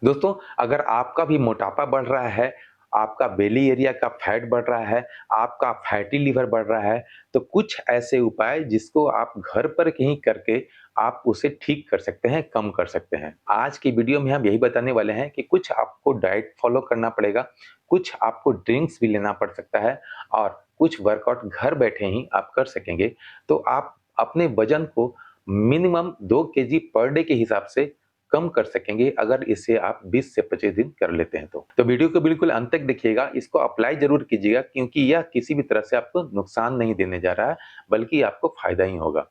दोस्तों, अगर आपका भी मोटापा बढ़ रहा है, आपका बेली एरिया का फैट बढ़ रहा है, आपका फैटी लिवर बढ़ रहा है, तो कुछ ऐसे उपाय जिसको आप घर पर ही करके आप उसे ठीक कर सकते हैं, कम कर सकते हैं। आज की वीडियो में हम यही बताने वाले हैं कि कुछ आपको डाइट फॉलो करना पड़ेगा, कुछ आपको ड्रिंक्स भी लेना पड़ सकता है और कुछ वर्कआउट घर बैठे ही आप कर सकेंगे। तो आप अपने वज़न को मिनिमम 2 केजी पर डे के हिसाब से कम कर सकेंगे अगर इसे आप 20 से 25 दिन कर लेते हैं तो। तो वीडियो को बिल्कुल अंत तक देखिएगा, इसको अप्लाई ज़रूर कीजिएगा क्योंकि यह किसी भी तरह से आपको नुकसान नहीं देने जा रहा है, बल्कि आपको फ़ायदा ही होगा।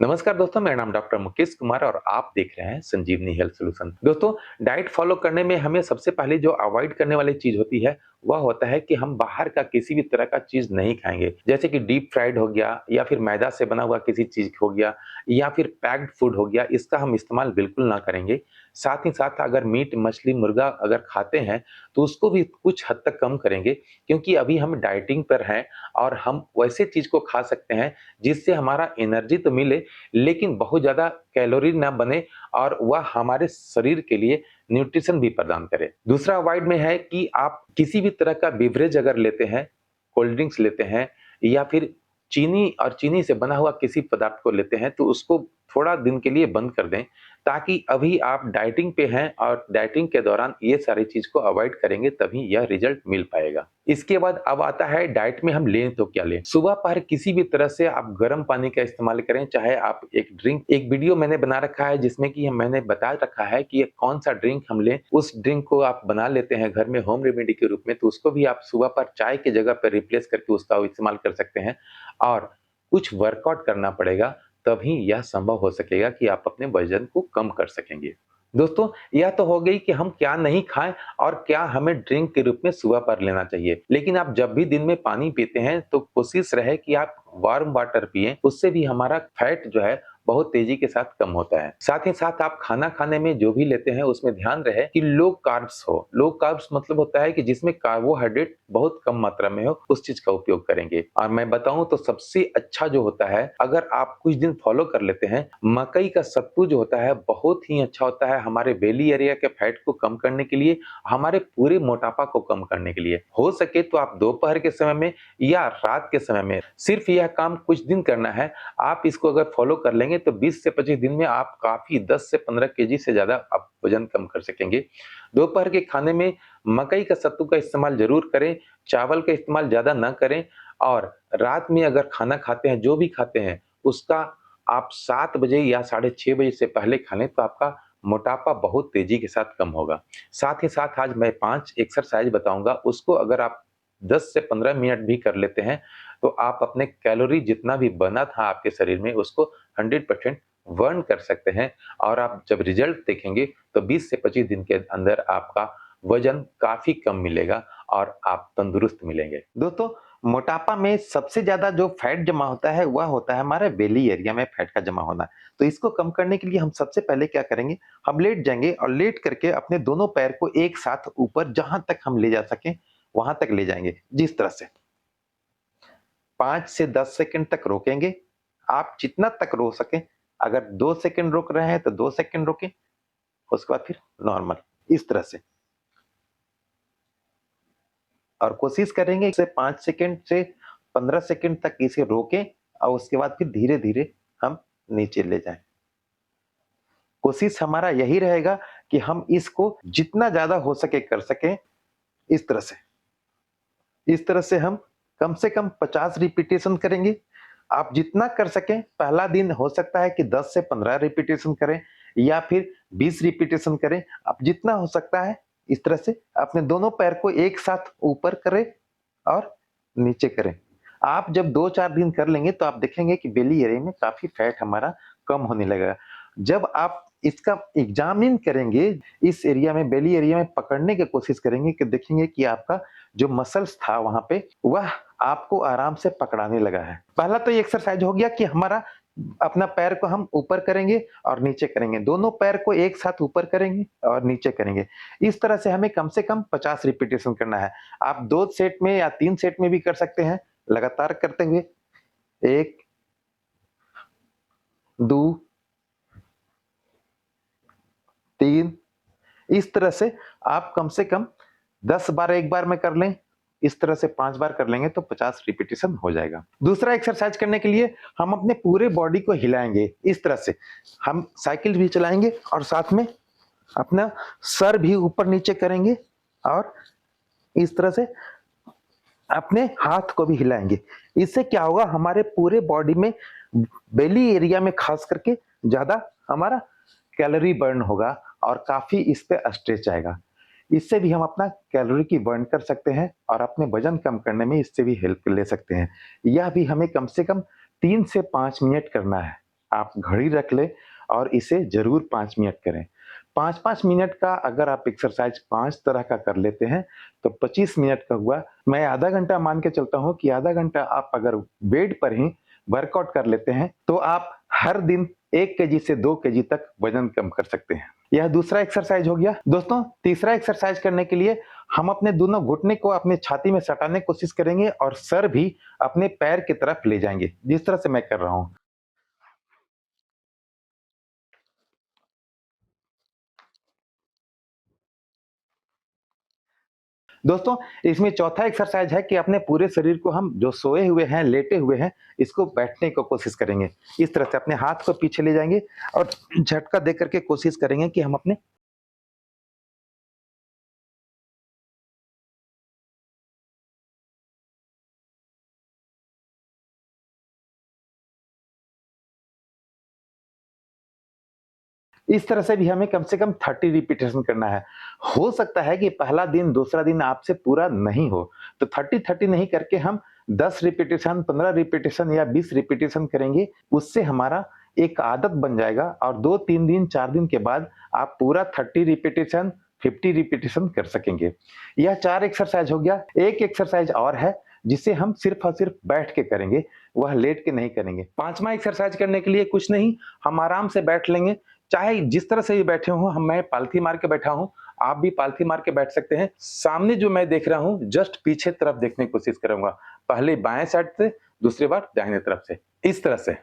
नमस्कार दोस्तों, मेरा नाम डॉक्टर मुकेश कुमार और आप देख रहे हैं संजीवनी हेल्थ सॉल्यूशन। दोस्तों, डाइट फॉलो करने में हमें सबसे पहले जो अवॉइड करने वाली चीज़ होती है, वह होता है कि हम बाहर का किसी भी तरह का चीज़ नहीं खाएँगे। जैसे कि डीप फ्राइड हो गया या फिर मैदा से बना हुआ किसी चीज़ हो गया या फिर पैक्ड फूड हो गया, इसका हम इस्तेमाल बिल्कुल ना करेंगे। साथ ही साथ अगर मीट, मछली, मुर्गा अगर खाते हैं, तो उसको भी कुछ हद तक कम करेंगे क्योंकि अभी हम डाइटिंग पर हैं और हम वैसे चीज़ को खा सकते हैं, जिससे हमारा एनर्जी तो मिले लेकिन बहुत ज़्यादा कैलोरी ना बने और वह हमारे शरीर के लिए न्यूट्रिशन भी प्रदान करे। दूसरा अवॉइड में है कि आप किसी भी तरह का बेवरेज अगर लेते हैं, कोल्ड ड्रिंक्स लेते हैं या फिर चीनी से बना हुआ किसी पदार्थ को लेते हैं तो उसको थोड़ा दिन के लिए बंद कर दें, ताकि अभी आप डाइटिंग पे हैं और डाइटिंग के दौरान ये सारी चीज़ को अवॉइड करेंगे तभी यह रिजल्ट मिल पाएगा। इसके बाद अब आता है डाइट में हम लें तो क्या लें? सुबह पहर किसी भी तरह से आप गर्म पानी का इस्तेमाल करें, चाहे आप एक वीडियो मैंने बना रखा है जिसमें कि मैंने बता रखा है कि ये कौन-सा ड्रिंक हम लें। उस ड्रिंक को आप बना लेते हैं घर में होम रेमेडी के रूप में, तो उसको भी आप सुबह पर चाय की जगह पे रिप्लेस करके उसका इस्तेमाल कर सकते हैं और कुछ वर्कआउट करना पड़ेगा, तभी यह संभव हो सकेगा कि आप अपने वज़न को कम कर सकेंगे। दोस्तों, यह तो हो गई कि हम क्या नहीं खाएँ और क्या हमें ड्रिंक के रूप में सुबह पर लेना चाहिए। लेकिन आप जब भी दिन में पानी पीते हैं तो कोशिश रहे कि आप वार्म वाटर पिएँ, उससे भी हमारा फैट जो है बहुत तेज़ी के साथ कम होता है। साथ ही साथ आप खाना खाने में जो भी लेते हैं उसमें ध्यान रहे कि लो कार्ब्स हो। लो कार्ब्स मतलब होता है कि जिसमें कार्बोहाइड्रेट बहुत कम मात्रा में हो, उस चीज़ का उपयोग करेंगे। और मैं बताऊँ तो सबसे अच्छा जो होता है, अगर आप कुछ दिन फॉलो कर लेते हैं, मकई का सत्तू जो होता है बहुत ही अच्छा होता है हमारे बेली एरिया के फैट को कम करने के लिए, हमारे पूरे मोटापा को कम करने के लिए। हो सके तो आप दोपहर के समय में या रात के समय में सिर्फ यह काम कुछ दिन करना है। आप इसको अगर फॉलो कर लेंगे तो 20 से 25 दिन में आप काफ़ी 10 से 15 केजी से ज़्यादा आप वज़न कम कर सकेंगे। दोपहर के खाने में मकई का सत्तू का इस्तेमाल ज़रूर करें, चावल का इस्तेमाल ज़्यादा ना करें और रात में अगर खाना खाते हैं, जो भी खाते हैं, उसका आप 7 बजे या साढ़े 6 बजे से पहले खा लें तो आपका मोटापा बहुत तेज़ी के साथ कम होगा। साथ ही साथ आज मैं 5 एक्सरसाइज़ बताऊँगा, उसको अगर आप 10 से 15 मिनट भी कर लेते हैं, तो आप अपने कैलोरी जितना भी बना था आपके शरीर में, उसको 100% बर्न कर सकते हैं और आप जब रिज़ल्ट देखेंगे, तो 20 से 25 दिन के अंदर आपका वज़न काफ़ी कम मिलेगा और आप तंदुरुस्त मिलेंगे। दोस्तों, मोटापा में सबसे ज़्यादा जो फैट जमा होता है, वह होता है हमारे बेली एरिया में फैट का जमा होना। तो इसको कम करने के लिए हम सबसे पहले क्या करेंगे, हम लेट जाएँगे और लेट करके अपने दोनों पैर को एक साथ ऊपर जहाँ तक हम ले जा सकें, वहाँ तक ले जाएँगे। जिस तरह से 5 से 10 सेकंड तक रोकेंगे। आप जितना तक रोक सकें, अगर 2 सेकंड रोक रहे हैं तो 2 सेकंड रोकें, उसके बाद फिर नॉर्मल, इस तरह से। और कोशिश करेंगे इसे 5 सेकंड से 15 सेकंड तक इसे रोकें और उसके बाद फिर धीरे-धीरे हम नीचे ले जाएँ। कोशिश हमारा यही रहेगा कि हम इसको जितना ज़्यादा हो सके कर सकें, इस तरह से। इस तरह से हम कम से कम 50 रिपिटेशन करेंगे। आप जितना कर सकें, पहला दिन हो सकता है कि 10 से 15 रिपिटेशन करें या फिर 20 रिपिटेशन करें। आप जितना हो सकता है इस तरह से अपने दोनों पैर को एक साथ ऊपर करें और नीचे करें। आप जब 2-4 दिन कर लेंगे तो आप देखेंगे कि बेली एरिया में काफ़ी फैट हमारा कम होने लगेगा। जब आप इसका एग्ज़ामिन करेंगे, इस एरिया में बेली एरिया में पकड़ने की कोशिश करेंगे कि देखेंगे कि आपका जो मसल्स था वहाँ पे, वह आपको आराम से पकड़ाने लगा है। पहला तो ये एक्सरसाइज़ हो गया कि हमारा अपना पैर को हम ऊपर करेंगे और नीचे करेंगे। दोनों पैर को एक साथ ऊपर करेंगे और नीचे करेंगे। इस तरह से हमें कम से कम 50 रिपिटेशन करना है। आप 2 सेट में या 3 सेट में भी कर सकते हैं, लगातार करते हुए। 1, 2, 3, इस तरह से आप कम से कम 10 बार एक बार में कर लें, इस तरह से 5 बार कर लेंगे तो 50 रिपीटिशन हो जाएगा। दूसरा एक्सरसाइज करने के लिए हम अपने पूरे बॉडी को हिलाएँगे, इस तरह से। हम साइकिल भी चलाएँगे और साथ में अपना सर भी ऊपर-नीचे करेंगे और इस तरह से अपने हाथ को भी हिलाएँगे। इससे क्या होगा, हमारे पूरे बॉडी में बेली एरिया में खास करके ज़्यादा हमारा कैलोरी बर्न होगा और काफ़ी इस पे स्ट्रेच आएगा। इससे भी हम अपना कैलोरी की बर्न कर सकते हैं और अपने वज़न कम करने में इससे भी हेल्प ले सकते हैं। यह भी हमें कम से कम 3 से 5 मिनट करना है। आप घड़ी रख लें और इसे ज़रूर 5 मिनट करें। 5-5 मिनट का अगर आप एक्सरसाइज 5 तरह का कर लेते हैं, तो 25 मिनट का हुआ। मैं आधा घंटा मान के चलता हूँ कि आधा घंटा आप अगर बेड पर ही वर्कआउट कर लेते हैं, तो आप हर दिन 1 केजी से 2 केजी तक वज़न कम कर सकते हैं। यह दूसरा एक्सरसाइज हो गया। दोस्तों, तीसरा एक्सरसाइज करने के लिए हम अपने दोनों घुटने को अपनी छाती में सटाने की कोशिश करेंगे और सर भी अपने पैर की तरफ ले जाएँगे, जिस तरह से मैं कर रहा हूँ। दोस्तों, इसमें चौथा एक्सरसाइज है कि अपने पूरे शरीर को हम जो सोए हुए हैं, लेटे हुए हैं, इसको बैठने की कोशिश करेंगे। इस तरह से अपने हाथ को पीछे ले जाएँगे और झटका दे कर के कोशिश करेंगे कि हम अपने इस तरह से भी हमें कम से कम 30 रिपीटेशन करना है। हो सकता है कि पहला दिन, दूसरा दिन आपसे पूरा नहीं हो, तो 30-30 नहीं करके हम 10 रिपीटेशन, 15 रिपीटेशन या 20 रिपीटेशन करेंगे। उससे हमारा एक आदत बन जाएगा और 2-3 दिन, 4 दिन के बाद आप पूरा 30 रिपीटेशन, 50 रिपीटेशन कर सकेंगे। यह 4 एक्सरसाइज हो गया। एक एक्सरसाइज और है, जिसे हम सिर्फ़ और सिर्फ़ बैठ के करेंगे, वह लेट के नहीं करेंगे। 5वाँ एक्सरसाइज करने के लिए कुछ नहीं, हम आराम से बैठ लेंगे, चाहे जिस तरह से भी बैठे हों, हम मैं पालथी मार के बैठा हूँ, आप भी पालथी मार के बैठ सकते हैं। सामने जो मैं देख रहा हूँ, जस्ट पीछे तरफ देखने की कोशिश करूँगा। पहले बाएँ साइड से, दूसरी बार दाहिने तरफ से, इस तरह से।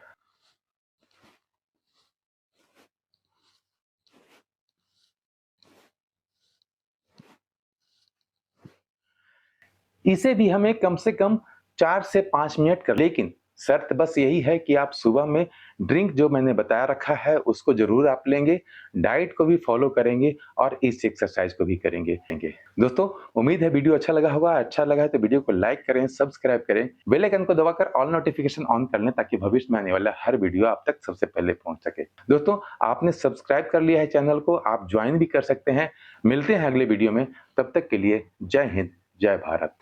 इसे भी हमें कम से कम 4 से 5 मिनट कर, लेकिन शर्त बस यही है कि आप सुबह में ड्रिंक जो मैंने बताया रखा है उसको ज़रूर आप लेंगे, डाइट को भी फ़ॉलो करेंगे और इस एक्सरसाइज़ को भी करेंगे। दोस्तों, उम्मीद है वीडियो अच्छा लगा होगा। अच्छा लगा है तो वीडियो को लाइक करें, सब्सक्राइब करें, बेल आइकन को दबाकर ऑल नोटिफ़िकेशन ऑन कर लें ताकि भविष्य में आने वाला हर वीडियो आप तक सबसे पहले पहुँच सके। दोस्तों, आपने सब्सक्राइब कर लिया है चैनल को, आप जॉइन भी कर सकते हैं। मिलते हैं अगले वीडियो में, तब तक के लिए जय हिंद, जय भारत।